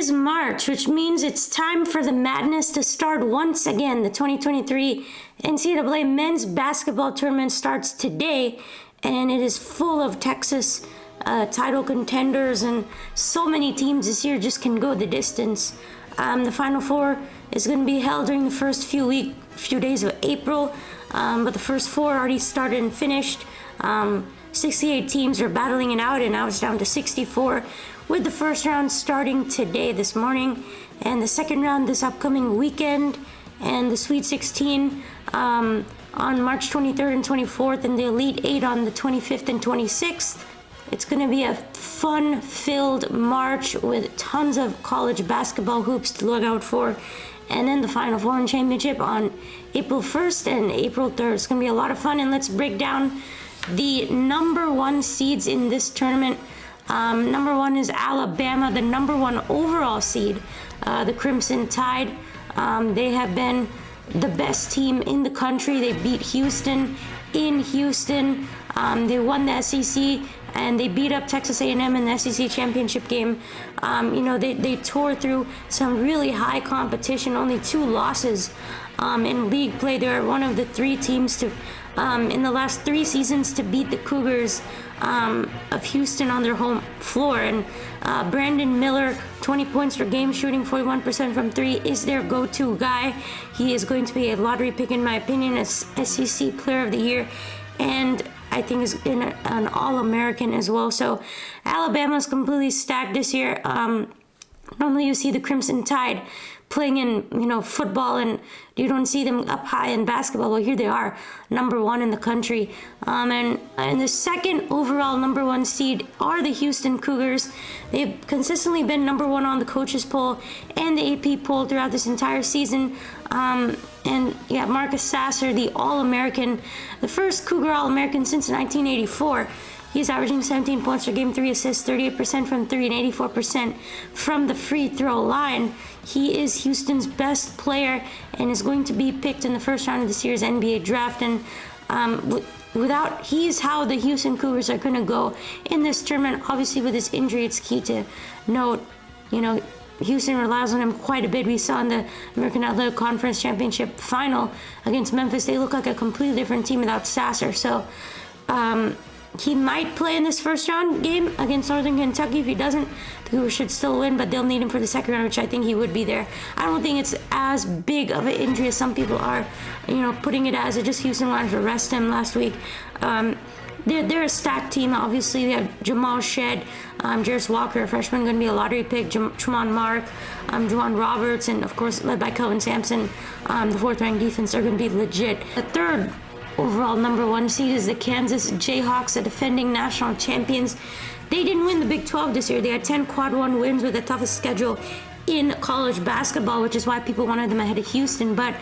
is March, which means it's time for the madness to start once again. The 2023 NCAA men's basketball tournament starts today, and it is full of Texas title contenders, and so many teams this year just can go the distance. The Final Four is going to be held during the first few days of April, but the first four already started and finished. 68 teams are battling it out, and now it's down to 64, with the first round starting today, this morning, and the second round this upcoming weekend, and the Sweet 16 on March 23rd and 24th, and the Elite 8 on the 25th and 26th. It's going to be a fun-filled March with tons of college basketball hoops to look out for. And then the Final Four and Championship on April 1st and April 3rd. It's going to be a lot of fun, and let's break down the number one seeds in this tournament. Number one is Alabama, the number one overall seed, the Crimson Tide. They have been the best team in the country. They beat Houston in Houston. They won the SEC, and they beat up Texas A&M in the SEC championship game. They tore through some really high competition, only 2 losses in league play. They're one of the 3 teams to, in the last 3 seasons, to beat the Cougars of Houston on their home floor. And Brandon Miller, 20 points per game, shooting 41% from 3, is their go-to guy. He is going to be a lottery pick, in my opinion, as SEC Player of the Year, and I think is an All-American as well. So Alabama's completely stacked this year. Normally you see the Crimson Tide playing in football, and you don't see them up high in basketball. Well, here they are, number one in the country. And the second overall number one seed are the Houston Cougars. They've consistently been number one on the coaches poll and the AP poll throughout this entire season. Marcus Sasser, the All-American, the first Cougar All-American since 1984. He's averaging 17 points per game, 3 assists, 38% from 3, and 84% from the free throw line. He is Houston's best player and is going to be picked in the first round of this year's NBA draft. And he's how the Houston Cougars are going to go in this tournament. Obviously, with his injury, it's key to note, Houston relies on him quite a bit. We saw in the American Athletic Conference Championship final against Memphis, they look like a completely different team without Sasser. So he might play in this first round game against Northern Kentucky. If he doesn't, the Cougars should still win, but they'll need him for the second round, which I think he would be there. I don't think it's as big of an injury as some people are, putting it as. It just Houston wanted to rest him last week. They're a stacked team. Obviously, they have Jamal Shedd, Jarris Walker, a freshman, going to be a lottery pick, Tremont Mark, Juwan Roberts, and of course, led by Kelvin Sampson, the fourth-ranked defense are going to be legit. The third overall number one seed is the Kansas Jayhawks, the defending national champions. They didn't win the Big 12 this year. They had 10 quad 1 wins with the toughest schedule in college basketball, which is why people wanted them ahead of Houston. But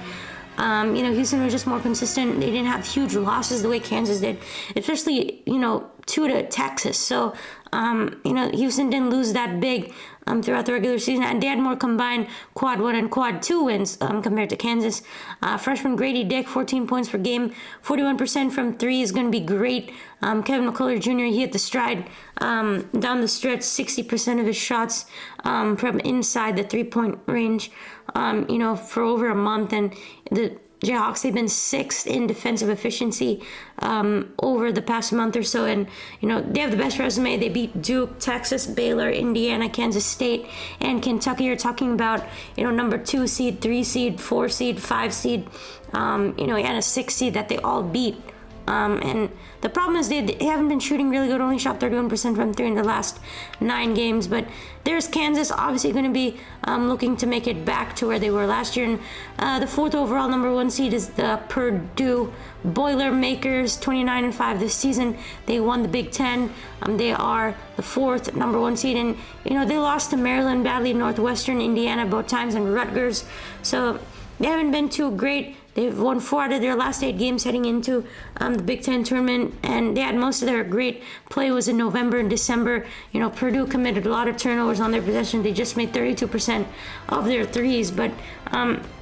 Houston was just more consistent. They didn't have huge losses the way Kansas did, especially 2 to Texas. So Houston didn't lose that big throughout the regular season, and they had more combined quad 1 and quad 2 wins compared to Kansas. Freshman Grady Dick, 14 points per game, 41% from 3 is going to be great. Kevin McCullough Jr., he hit the stride down the stretch, 60% of his shots from inside the 3-point range, for over a month. And the Jayhawks, they've been 6th in defensive efficiency over the past month or so, and they have the best resume. They beat Duke, Texas, Baylor, Indiana, Kansas State, and Kentucky. You're talking about number 2 seed, 3 seed, 4 seed, 5 seed, and a 6 seed that they all beat. And the problem is they haven't been shooting really good. Only shot 31% from 3 in the last 9 games. But there's Kansas, obviously going to be looking to make it back to where they were last year. And the 4th overall number 1 seed is the Purdue Boilermakers, 29-5 this season. They won the Big Ten. They are the 4th number 1 seed, and they lost to Maryland badly, Northwestern, Indiana both times, and Rutgers. So they haven't been too great. They've won 4 out of their last 8 games heading into the Big Ten tournament, and they had most of their great play was in November and December. Purdue committed a lot of turnovers on their possession. They just made 32% of their threes. But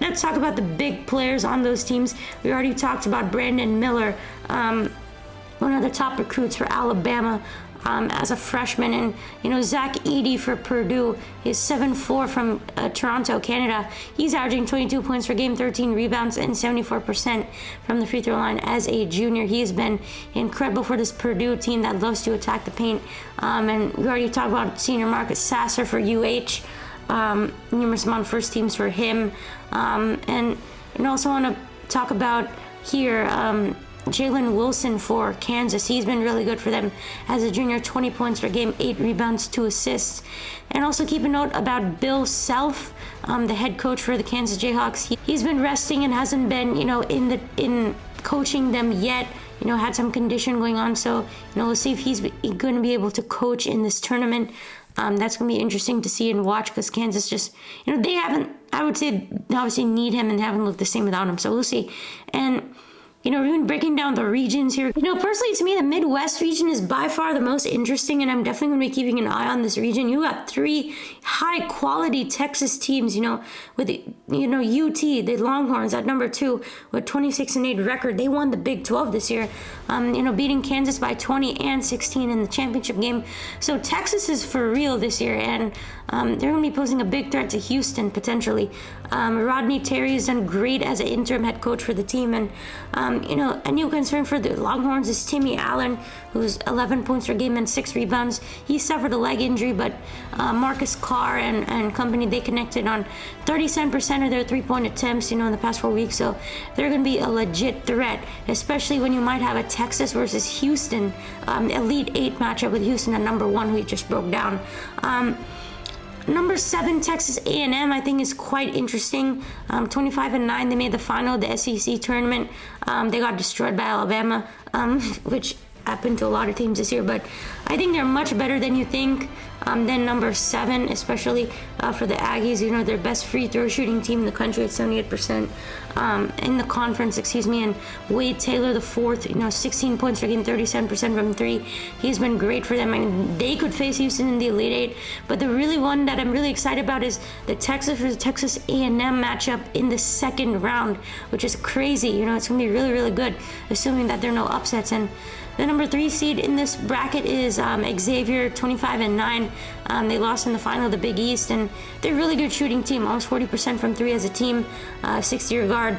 let's talk about the big players on those teams. We already talked about Brandon Miller, one of the top recruits for Alabama. as a freshman. And, Zach Edey for Purdue is 7'4" from Toronto, Canada. He's averaging 22 points per game, 13 rebounds, and 74% from the free throw line as a junior. He has been incredible for this Purdue team that loves to attack the paint. And we already talked about senior Marcus Sasser for UH. Numerous amount of first teams for him. And also want to talk about here Jalen Wilson for Kansas. He's been really good for them as a junior, 20 points per game, 8 rebounds, 2 assists. And also keep a note about Bill Self, the head coach for the Kansas Jayhawks. He's been resting and hasn't been, in coaching them yet. Had some condition going on. So, we'll see if he's going to be able to coach in this tournament. That's going to be interesting to see and watch because Kansas just, they haven't, I would say, they obviously need him and they haven't looked the same without him. So we'll see. And, we're even breaking down the regions here. Personally, to me, the Midwest region is by far the most interesting, and I'm definitely going to be keeping an eye on this region. You got 3 high-quality Texas teams, with, UT, the Longhorns at number 2 with 26-8 record. They won the Big 12 this year, beating Kansas by 20 and 16 in the championship game. So Texas is for real this year, and they're going to be posing a big threat to Houston, potentially. Rodney Terry has done great as an interim head coach for the team, and a new concern for the Longhorns is Timmy Allen, who's 11 points per game and 6 rebounds. He suffered a leg injury, but Marcus Carr and company, they connected on 37% of their 3-point attempts, in the past 4 weeks. So they're going to be a legit threat, especially when you might have a Texas versus Houston Elite 8 matchup with Houston at number 1, who we just broke down. Number 7, Texas A&M, I think is quite interesting. 25-9, they made the final of the SEC tournament. They got destroyed by Alabama, which happened to a lot of teams this year, but I think they're much better than you think. Then number 7, especially for the Aggies, their best free throw shooting team in the country at 78% in the conference, and Wade Taylor, the 4th, 16 points per game, 37% from 3. He's been great for them. I mean, they could face Houston in the Elite 8, but the really one that I'm really excited about is the Texas versus Texas A&M matchup in the second round, which is crazy. It's going to be really, really good, assuming that there are no upsets. And the number 3 seed in this bracket is Xavier, 25-9. They lost in the final of the Big East, and they're a really good shooting team, almost 40% from 3 as a team. 6-year guard,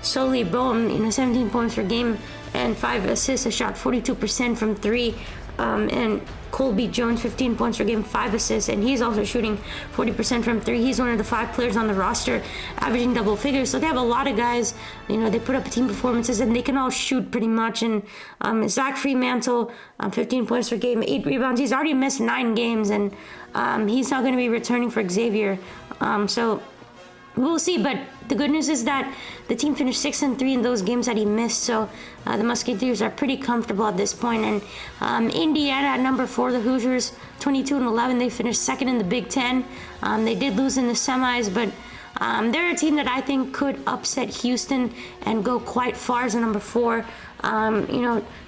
Sully Boehm, 17 points per game and 5 assists, a shot 42% from 3. And Colby Jones, 15 points per game, 5 assists, and he's also shooting 40% from 3. He's one of the 5 players on the roster averaging double figures. So they have a lot of guys, they put up team performances and they can all shoot pretty much. And Zach Freemantle, 15 points per game, 8 rebounds. He's already missed 9 games, and he's not going to be returning for Xavier. So we'll see, but the good news is that the team finished 6-3 in those games that he missed, so the Musketeers are pretty comfortable at this point. And Indiana at number 4, the Hoosiers, 22-11, they finished 2nd in the Big Ten. They did lose in the semis, but they're a team that I think could upset Houston and go quite far as a number 4.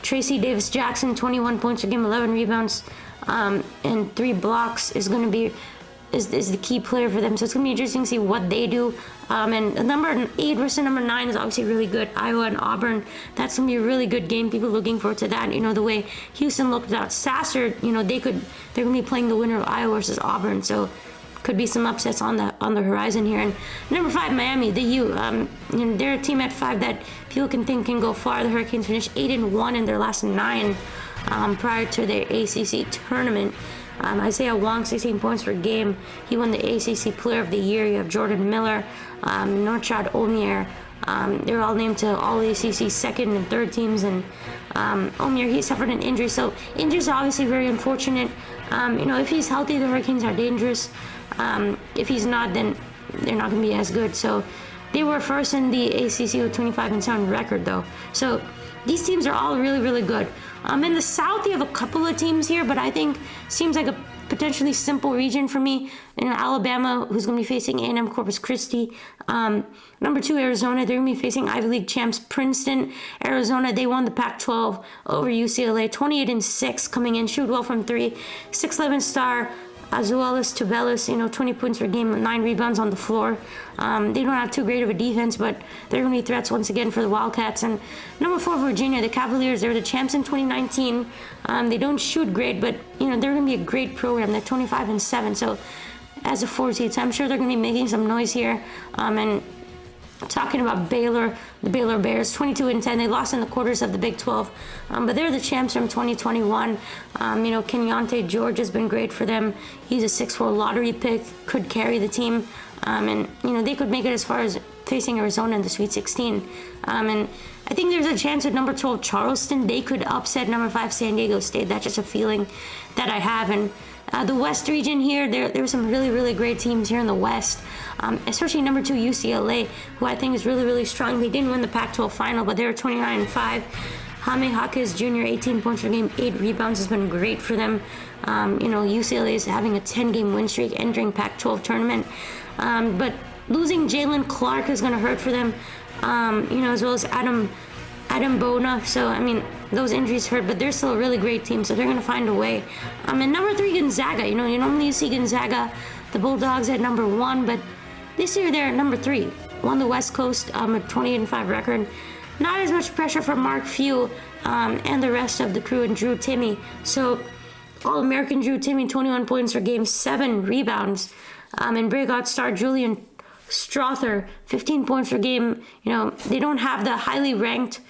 Tracy Davis-Jackson, 21 points per game, 11 rebounds, and 3 blocks is going to be is the key player for them. So it's going to be interesting to see what they do. And number 8 versus number 9 is obviously really good. Iowa and Auburn, that's going to be a really good game. People looking forward to that. The way Houston looked without Sasser, they're going to be playing the winner of Iowa versus Auburn. So could be some upsets on the horizon here. And number 5, Miami, the U. They're a team at 5 that people can think can go far. The Hurricanes finished 8-1 in their last 9 prior to their ACC tournament. Isaiah Wong, 16 points per game. He won the ACC Player of the Year. You have Jordan Miller, Norchad Omier. They're all named to all ACC second and third teams. And Omier, he suffered an injury. So injuries are obviously very unfortunate. If he's healthy, the Hurricanes are dangerous. If he's not, then they're not going to be as good. So they were first in the ACC with 25-7 record, though. So these teams are all really, really good. In the South, you have a couple of teams here, but I think seems like a potentially simple region for me. Alabama, who's going to be facing A&M Corpus Christi. Number 2, Arizona, they're going to be facing Ivy League champs Princeton. Arizona, they won the Pac-12 over UCLA, 28-6, coming in, shoot well from 3. 6'11" star as well as Tubelis, 20 points per game, 9 rebounds on the floor. They don't have too great of a defense, but they're going to be threats once again for the Wildcats. And number 4, Virginia, the Cavaliers. They were the champs in 2019. They don't shoot great, but they're going to be a great program. They're 25-7, so as a 4 seed, so I'm sure they're going to be making some noise here. And talking about Baylor, the Baylor Bears, 22-10. They lost in the quarters of the Big 12, but they're the champs from 2021. Kenyontae George has been great for them. He's a 6'4" lottery pick, could carry the team, and they could make it as far as facing Arizona in the Sweet 16. And I think there's a chance with number 12 Charleston, they could upset number 5 San Diego State. That's just a feeling that I have. And the West region here, there are some really, really great teams here in the West, especially number 2 UCLA, who I think is really, really strong. They didn't win the Pac-12 final, but they were 29-5. Jaime Jaquez Jr., 18 points per game, 8 rebounds, has been great for them. UCLA is having a 10-game win streak entering Pac-12 tournament. But losing Jalen Clark is going to hurt for them, as well as Adam Bona. So, those injuries hurt, but they're still a really great team, so they're going to find a way. And number 3, Gonzaga. Normally you see Gonzaga, the Bulldogs, at number 1, but this year they're at number 3. Won the West Coast, a 28-5 record. Not as much pressure from Mark Few and the rest of the crew, and Drew Timme. So, All-American Drew Timme, 21 points per game, 7 rebounds. And breakout star Julian Strother, 15 points per game. They don't have the highly ranked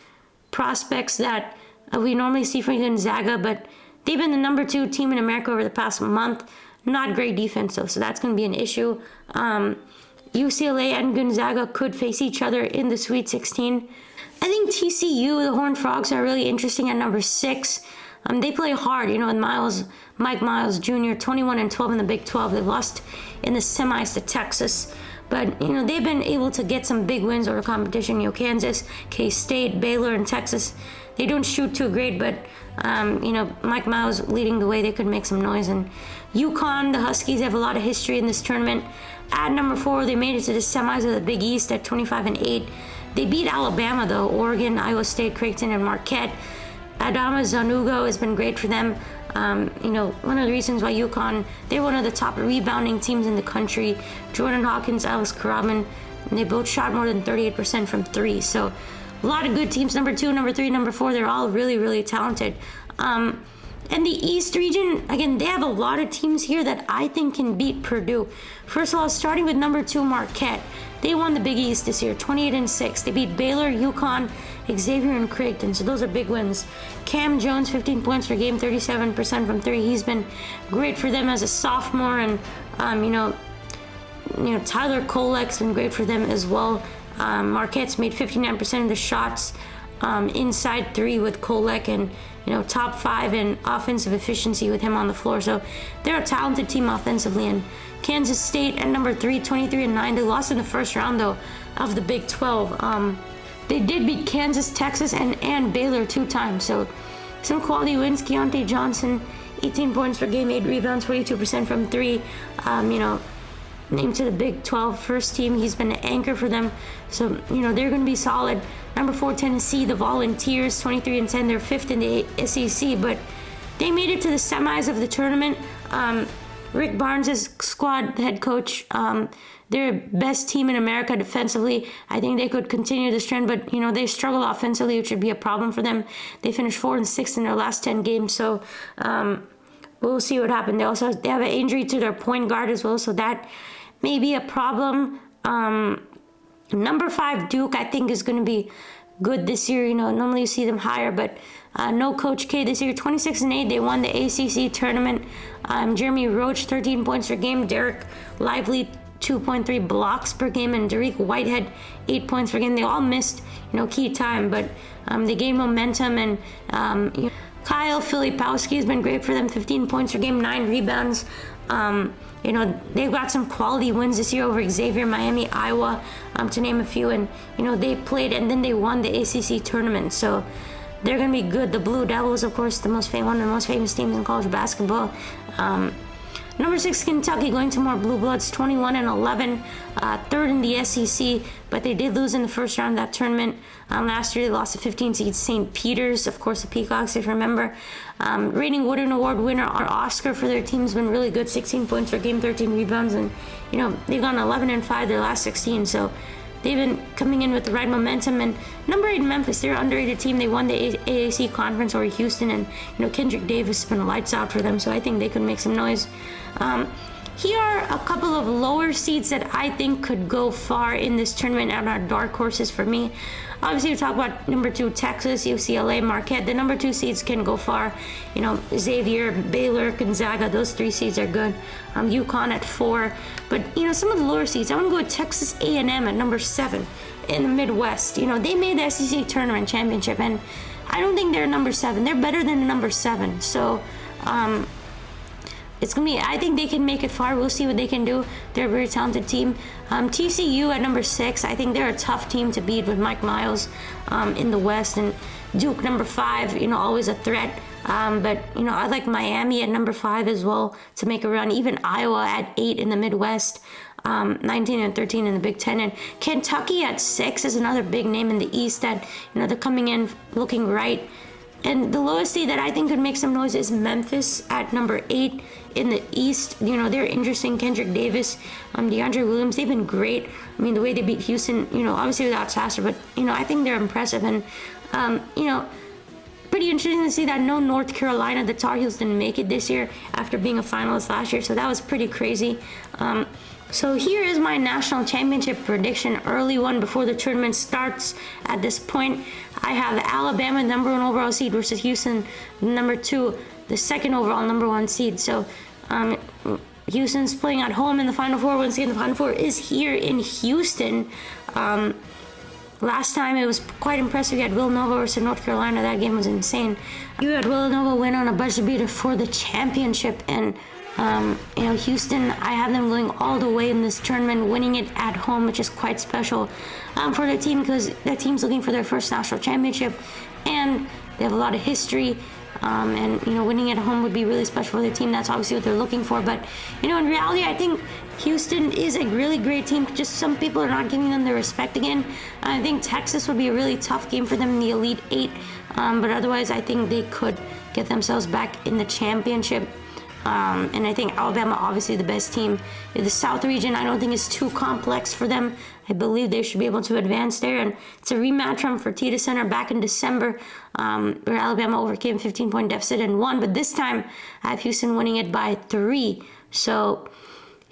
prospects that we normally see from Gonzaga, but they've been the number 2 team in America over the past month. Not great defense, though, so that's going to be an issue. UCLA and Gonzaga could face each other in the Sweet 16. I think TCU, the Horned Frogs, are really interesting at number 6. They play hard, with Mike Miles Jr., 21-12 in the Big 12. They lost in the semis to Texas. But, they've been able to get some big wins over competition. Kansas, K-State, Baylor, and Texas. They don't shoot too great, but, Mike Miles leading the way, they could make some noise. And UConn, the Huskies, have a lot of history in this tournament. At number 4, they made it to the semis of the Big East at 25-8. They beat Alabama, though, Oregon, Iowa State, Creighton, and Marquette. Adama Zanugo has been great for them. One of the reasons why UConn, they're one of the top rebounding teams in the country. Jordan Hawkins, Alex Karaman, and they both shot more than 38% from 3. So a lot of good teams. Number 2, number 3, number 4, they're all really, really talented. And the East region, again, they have a lot of teams here that I think can beat Purdue. First of all, starting with number 2, Marquette. They won the Big East this year, 28-6. They beat Baylor, UConn, Xavier, and Creighton, so those are big wins. Cam Jones, 15 points per game, 37% from 3. He's been great for them as a sophomore, and Tyler Kolek's been great for them as well. Marquette's made 59% of the shots inside 3 with Kolek, and top 5 in offensive efficiency with him on the floor. So they're a talented team offensively. And Kansas State at number 3, 23-9. They lost in the first round, though, of the Big 12. They did beat Kansas, Texas, and Baylor 2 times. So some quality wins. Keontae Johnson, 18 points per game, 8 rebounds, 42% from 3. Named to the Big 12 first team. He's been an anchor for them. So, they're going to be solid. Number 4, Tennessee, the Volunteers, 23-10. They're 5th in the SEC, but they made it to the semis of the tournament. Rick Barnes' squad, the head coach, they're best team in America defensively. I think they could continue this trend, but, they struggle offensively, which would be a problem for them. They finished 4 and 6 in their last 10 games, so we'll see what happens. They have an injury to their point guard as well, so that may be a problem. Number 5, Duke, I think is going to be good this year. Normally you see them higher, but no Coach K this year. 26-8, they won the ACC tournament. Jeremy Roach, 13 points per game. Derek Lively, 2.3 blocks per game, and Dariq Whitehead, 8 points per game. They all missed, key time, but they gained momentum, and Kyle Filipowski has been great for them, 15 points per game, 9 rebounds. They've got some quality wins this year over Xavier, Miami, Iowa, to name a few, and they played and then they won the ACC tournament, so they're gonna be good. The Blue Devils, of course, one of the most famous teams in college basketball. Number 6, Kentucky, going to more Blue Bloods, 21-11, third in the SEC, but they did lose in the first round of that tournament. Last year, they lost to 15 seed St. Peter's, of course, the Peacocks, if you remember. Reigning Wooden Award winner Oscar for their team's been really good, 16 points per game, 13 rebounds, and they've gone 11-5 their last 16, so they've been coming in with the right momentum. And number 8, Memphis, they're an underrated team. They won the AAC conference over Houston, and Kendrick Davis has been lights out for them, so I think they could make some noise. Here are a couple of lower seeds that I think could go far in this tournament and are dark horses for me. Obviously, we talk about number 2, Texas, UCLA, Marquette. The number 2 seeds can go far. Xavier, Baylor, Gonzaga, those 3 seeds are good. UConn at 4. But, some of the lower seeds, I want to go with Texas A&M at number 7 in the Midwest. They made the SEC tournament championship, and I don't think they're number 7. They're better than the number 7. So, it's going to be, I think they can make it far. We'll see what they can do. They're a very talented team. TCU at number 6. I think they're a tough team to beat with Mike Miles in the West. And Duke, number 5, always a threat. But I like Miami at number 5 as well to make a run. Even Iowa at 8 in the Midwest. 19 and 13 in the Big Ten. And Kentucky at 6 is another big name in the East that, they're coming in looking right. And the lowest seed that I think could make some noise is Memphis at number 8 in the East. They're interesting. Kendrick Davis, DeAndre Williams, they've been great. The way they beat Houston, obviously without Sasser, but, I think they're impressive. And, pretty interesting to see that no North Carolina, the Tar Heels didn't make it this year after being a finalist last year. So that was pretty crazy. So here is my national championship prediction, early one before the tournament starts. At this point, I have Alabama, number 1 overall seed, versus Houston, number 2, the second overall number 1 seed. So Houston's playing at home in the Final Four. Once again, the Final Four is here in Houston. Last time it was quite impressive. You had Villanova versus North Carolina. That game was insane. You had Villanova win on a buzzer beater for the championship, and Houston, I have them going all the way in this tournament, winning it at home, which is quite special for their team, because their team's looking for their first national championship, and they have a lot of history. And winning at home would be really special for their team. That's obviously what they're looking for. But in reality, I think Houston is a really great team. Just some people are not giving them the respect again. I think Texas would be a really tough game for them in the Elite 8. But otherwise, I think they could get themselves back in the championship. And I think Alabama, obviously the best team. In the South region, I don't think it's too complex for them. I believe they should be able to advance there. And it's a rematch from Fertitta Center back in December, where Alabama overcame 15-point deficit and won. But this time, I have Houston winning it by 3. So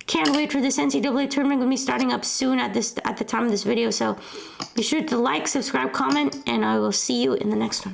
can't wait for this NCAA tournament. Going to be starting up soon at the time of this video. So be sure to like, subscribe, comment, and I will see you in the next one.